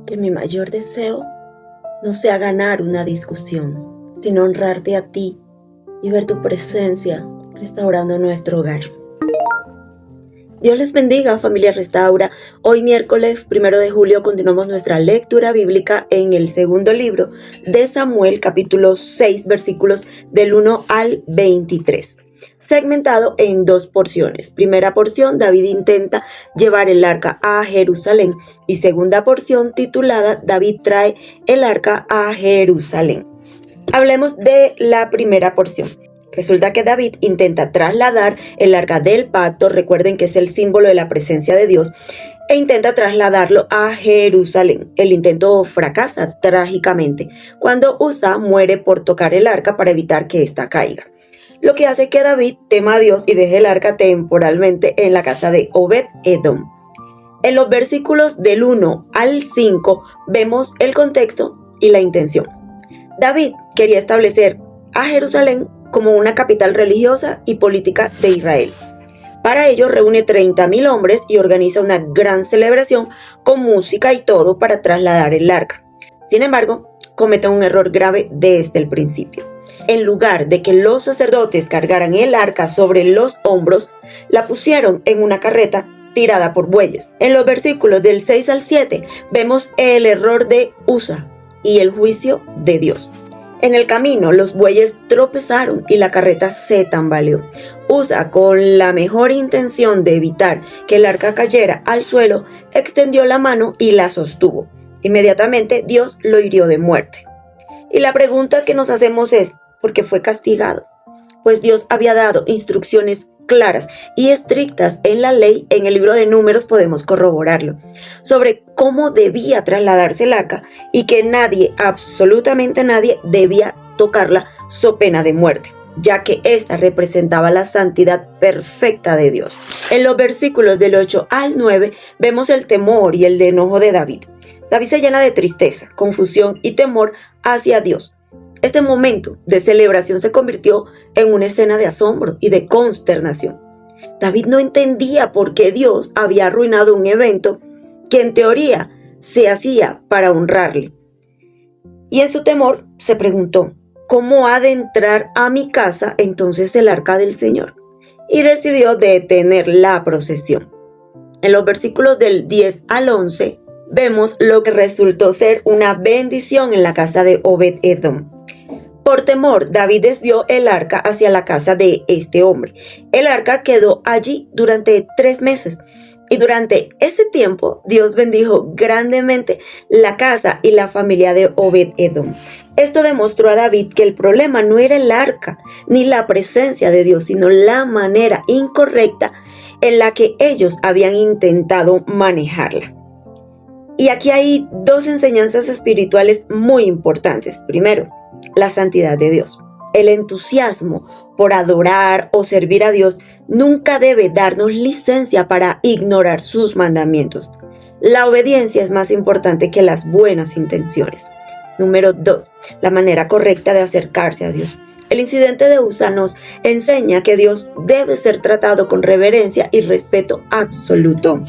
que mi mayor deseo no sea ganar una discusión, sino honrarte a ti y ver tu presencia restaurando nuestro hogar. Dios les bendiga, familia Restaura. Hoy miércoles 1 de julio continuamos nuestra lectura bíblica en el segundo libro de Samuel, capítulo 6, versículos del 1 al 23. Segmentado en dos porciones. Primera porción, David intenta llevar el arca a Jerusalén, y segunda porción titulada David trae el arca a Jerusalén. Hablemos de la primera porción. Resulta que David intenta trasladar el arca del pacto, recuerden que es el símbolo de la presencia de Dios, e intenta trasladarlo a Jerusalén. El intento fracasa trágicamente cuando Usa muere por tocar el arca para evitar que ésta caiga, lo que hace que David tema a Dios y deje el arca temporalmente en la casa de Obed-Edom. En los versículos del 1 al 5 vemos el contexto y la intención. David quería establecer a Jerusalén como una capital religiosa y política de Israel. Para ello reúne 30,000 hombres y organiza una gran celebración con música y todo para trasladar el arca. Sin embargo, comete un error grave desde el principio. En lugar de que los sacerdotes cargaran el arca sobre los hombros, la pusieron en una carreta tirada por bueyes. En los versículos del 6 al 7 vemos el error de Usa y el juicio de Dios. En el camino los bueyes tropezaron y la carreta se tambaleó. Usa, con la mejor intención de evitar que el arca cayera al suelo, extendió la mano y la sostuvo. Inmediatamente Dios lo hirió de muerte. Y la pregunta que nos hacemos es, ¿por qué fue castigado? Pues Dios había dado instrucciones claras y estrictas en la ley. En el libro de Números podemos corroborarlo, sobre cómo debía trasladarse el arca y que nadie, absolutamente nadie, debía tocarla so pena de muerte, ya que ésta representaba la santidad perfecta de Dios. En los versículos del 8 al 9 vemos el temor y el enojo de David. David se llena de tristeza, confusión y temor hacia Dios. Este momento de celebración se convirtió en una escena de asombro y de consternación. David no entendía por qué Dios había arruinado un evento que en teoría se hacía para honrarle. Y en su temor se preguntó, ¿cómo ha de entrar a mi casa entonces el arca del Señor? Y decidió detener la procesión. En los versículos del 10 al 11 vemos lo que resultó ser una bendición en la casa de Obed-Edom. Por temor, David desvió el arca hacia la casa de este hombre. El arca quedó allí durante 3 meses. Y durante ese tiempo, Dios bendijo grandemente la casa y la familia de Obed-Edom. Esto demostró a David que el problema no era el arca ni la presencia de Dios, sino la manera incorrecta en la que ellos habían intentado manejarla. Y aquí hay 2 enseñanzas espirituales muy importantes. Primero, la santidad de Dios. El entusiasmo por adorar o servir a Dios nunca debe darnos licencia para ignorar sus mandamientos. La obediencia es más importante que las buenas intenciones. Número 2, la manera correcta de acercarse a Dios. El incidente de Usa nos enseña que Dios debe ser tratado con reverencia y respeto absoluto.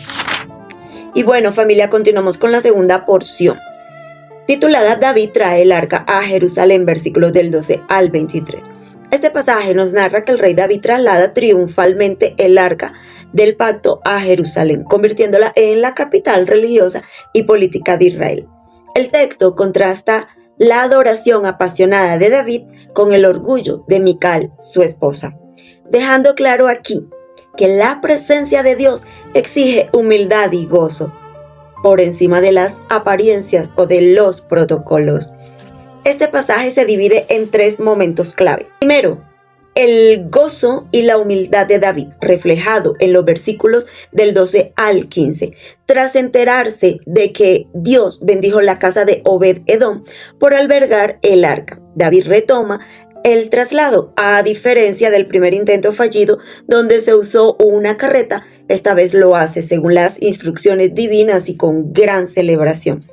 Y bueno, familia, continuamos con la segunda porción, titulada David trae el arca a Jerusalén, versículos del 12 al 23. Este pasaje nos narra que el rey David traslada triunfalmente el arca del pacto a Jerusalén, convirtiéndola en la capital religiosa y política de Israel. El texto contrasta la adoración apasionada de David con el orgullo de Mical, su esposa, dejando claro aquí que la presencia de Dios exige humildad y gozo por encima de las apariencias o de los protocolos. Este pasaje se divide en 3 momentos clave. Primero, el gozo y la humildad de David, reflejado en los versículos del 12 al 15. Tras enterarse de que Dios bendijo la casa de Obed-Edom por albergar el arca, David retoma el traslado, a diferencia del primer intento fallido donde se usó una carreta. Esta vez lo hace según las instrucciones divinas y con gran celebración.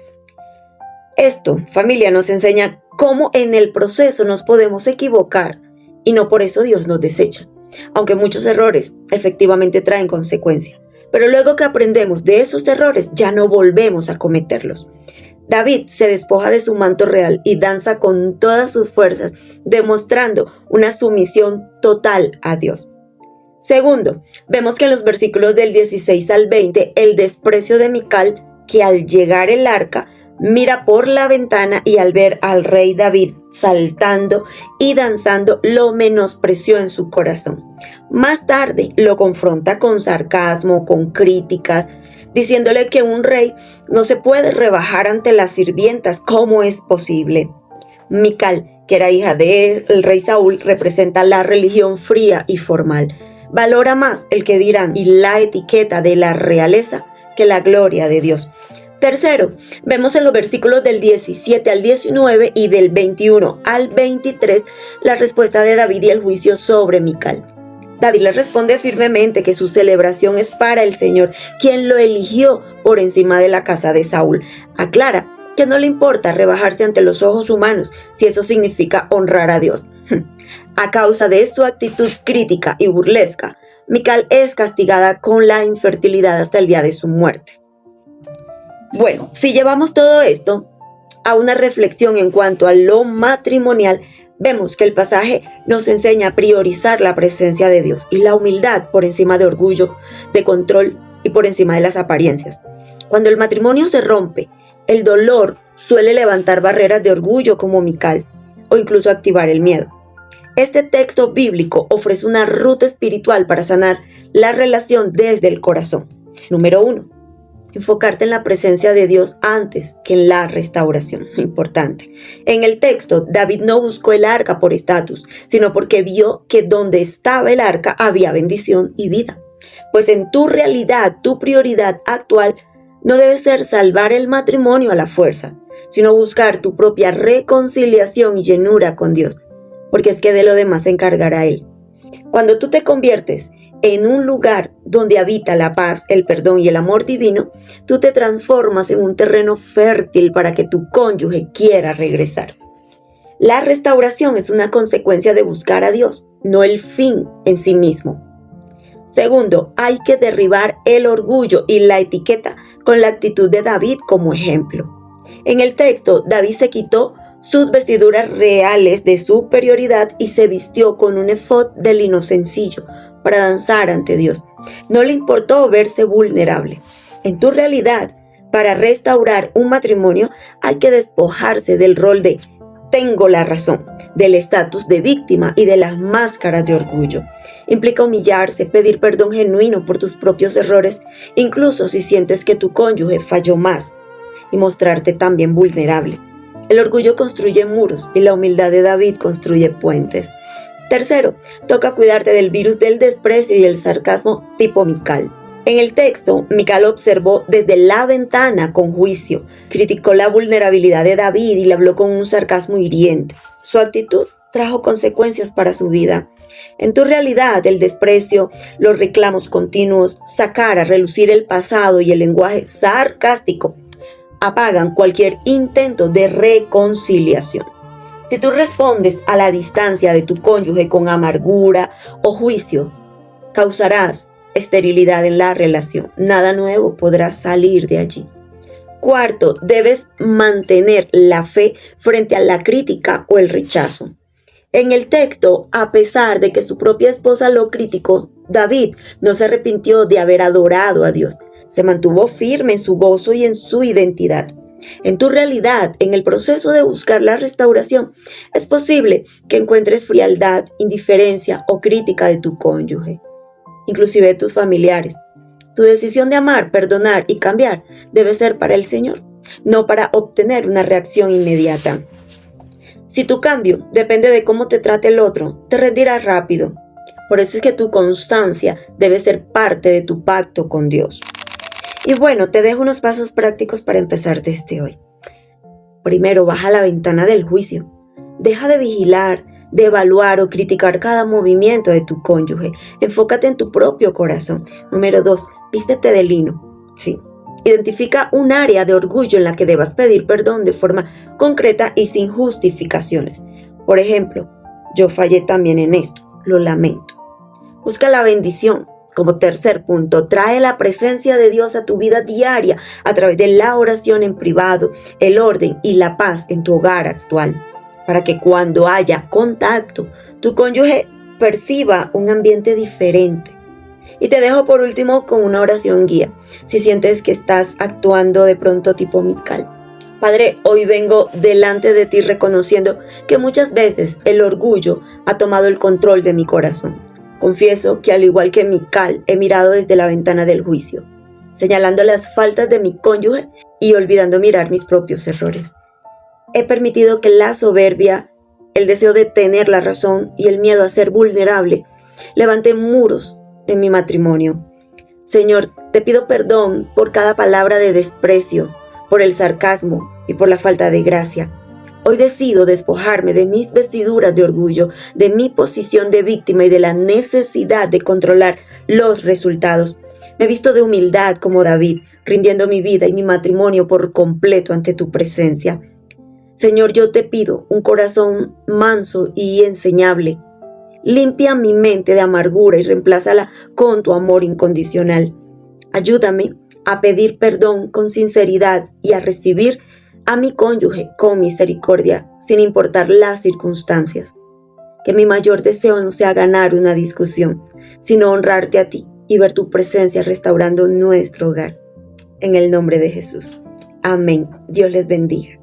Esto, familia, nos enseña cómo en el proceso nos podemos equivocar y no por eso Dios nos desecha, aunque muchos errores efectivamente traen consecuencias. Pero luego que aprendemos de esos errores ya no volvemos a cometerlos. David se despoja de su manto real y danza con todas sus fuerzas, demostrando una sumisión total a Dios. Segundo, vemos que en los versículos del 16 al 20, el desprecio de Mical, que al llegar el arca, mira por la ventana y al ver al rey David saltando y danzando, lo menospreció en su corazón. Más tarde lo confronta con sarcasmo, con críticas, diciéndole que un rey no se puede rebajar ante las sirvientas. ¿Cómo es posible? Mical, que era hija del rey Saúl, representa la religión fría y formal. Valora más el que dirán y la etiqueta de la realeza que la gloria de Dios. Tercero, vemos en los versículos del 17 al 19 y del 21 al 23 la respuesta de David y el juicio sobre Mical. David le responde firmemente que su celebración es para el Señor, quien lo eligió por encima de la casa de Saúl. Aclara que no le importa rebajarse ante los ojos humanos si eso significa honrar a Dios. A causa de su actitud crítica y burlesca, Mical es castigada con la infertilidad hasta el día de su muerte. Bueno, si llevamos todo esto a una reflexión en cuanto a lo matrimonial, vemos que el pasaje nos enseña a priorizar la presencia de Dios y la humildad por encima de orgullo, de control y por encima de las apariencias. Cuando el matrimonio se rompe, el dolor suele levantar barreras de orgullo como Mical o incluso activar el miedo. Este texto bíblico ofrece una ruta espiritual para sanar la relación desde el corazón. Número 1. Enfocarte en la presencia de Dios antes que en la restauración. Importante. En el texto, David no buscó el arca por estatus, sino porque vio que donde estaba el arca había bendición y vida. Pues en tu realidad, tu prioridad actual no debe ser salvar el matrimonio a la fuerza, sino buscar tu propia reconciliación y llenura con Dios, porque es que de lo demás se encargará Él. Cuando tú te conviertes en un lugar donde habita la paz, el perdón y el amor divino, tú te transformas en un terreno fértil para que tu cónyuge quiera regresar. La restauración es una consecuencia de buscar a Dios, no el fin en sí mismo. Segundo, hay que derribar el orgullo y la etiqueta con la actitud de David como ejemplo. En el texto, David se quitó sus vestiduras reales de superioridad y se vistió con un efod de lino sencillo para danzar ante Dios. No le importó verse vulnerable. En tu realidad, para restaurar un matrimonio, hay que despojarse del rol de tengo la razón, del estatus de víctima y de las máscaras de orgullo. Implica humillarse, pedir perdón genuino por tus propios errores, incluso si sientes que tu cónyuge falló más, y mostrarte también vulnerable. El orgullo construye muros y la humildad de David construye puentes. Tercero, toca cuidarte del virus del desprecio y el sarcasmo tipo Mical. En el texto, Mical observó desde la ventana con juicio, criticó la vulnerabilidad de David y le habló con un sarcasmo hiriente. Su actitud trajo consecuencias para su vida. En tu realidad, el desprecio, los reclamos continuos, sacar a relucir el pasado y el lenguaje sarcástico apagan cualquier intento de reconciliación. Si tú respondes a la distancia de tu cónyuge con amargura o juicio, causarás esterilidad en la relación. Nada nuevo podrá salir de allí. Cuarto, debes mantener la fe frente a la crítica o el rechazo. En el texto, a pesar de que su propia esposa lo criticó, David no se arrepintió de haber adorado a Dios. Se mantuvo firme en su gozo y en su identidad. En tu realidad, en el proceso de buscar la restauración, es posible que encuentres frialdad, indiferencia o crítica de tu cónyuge, inclusive de tus familiares. Tu decisión de amar, perdonar y cambiar debe ser para el Señor, no para obtener una reacción inmediata. Si tu cambio depende de cómo te trate el otro, te rendirás rápido. Por eso es que tu constancia debe ser parte de tu pacto con Dios. Y bueno, te dejo unos pasos prácticos para empezar desde hoy. Primero, baja la ventana del juicio. Deja de vigilar, de evaluar o criticar cada movimiento de tu cónyuge. Enfócate en tu propio corazón. Número 2, vístete de lino. Sí. Identifica un área de orgullo en la que debas pedir perdón de forma concreta y sin justificaciones. Por ejemplo, yo fallé también en esto, lo lamento. Busca la bendición. Como tercer punto, trae la presencia de Dios a tu vida diaria a través de la oración en privado, el orden y la paz en tu hogar actual, para que cuando haya contacto, tu cónyuge perciba un ambiente diferente. Y te dejo por último con una oración guía, si sientes que estás actuando de pronto tipo Mical. Padre, hoy vengo delante de ti reconociendo que muchas veces el orgullo ha tomado el control de mi corazón. Confieso que al igual que Mical, he mirado desde la ventana del juicio, señalando las faltas de mi cónyuge y olvidando mirar mis propios errores. He permitido que la soberbia, el deseo de tener la razón y el miedo a ser vulnerable levanten muros en mi matrimonio. Señor, te pido perdón por cada palabra de desprecio, por el sarcasmo y por la falta de gracia. Hoy decido despojarme de mis vestiduras de orgullo, de mi posición de víctima y de la necesidad de controlar los resultados. Me visto de humildad como David, rindiendo mi vida y mi matrimonio por completo ante tu presencia. Señor, yo te pido un corazón manso y enseñable. Limpia mi mente de amargura y reemplázala con tu amor incondicional. Ayúdame a pedir perdón con sinceridad y a recibir a mi cónyuge con misericordia, sin importar las circunstancias. Que mi mayor deseo no sea ganar una discusión, sino honrarte a ti y ver tu presencia restaurando nuestro hogar. En el nombre de Jesús. Amén. Dios les bendiga.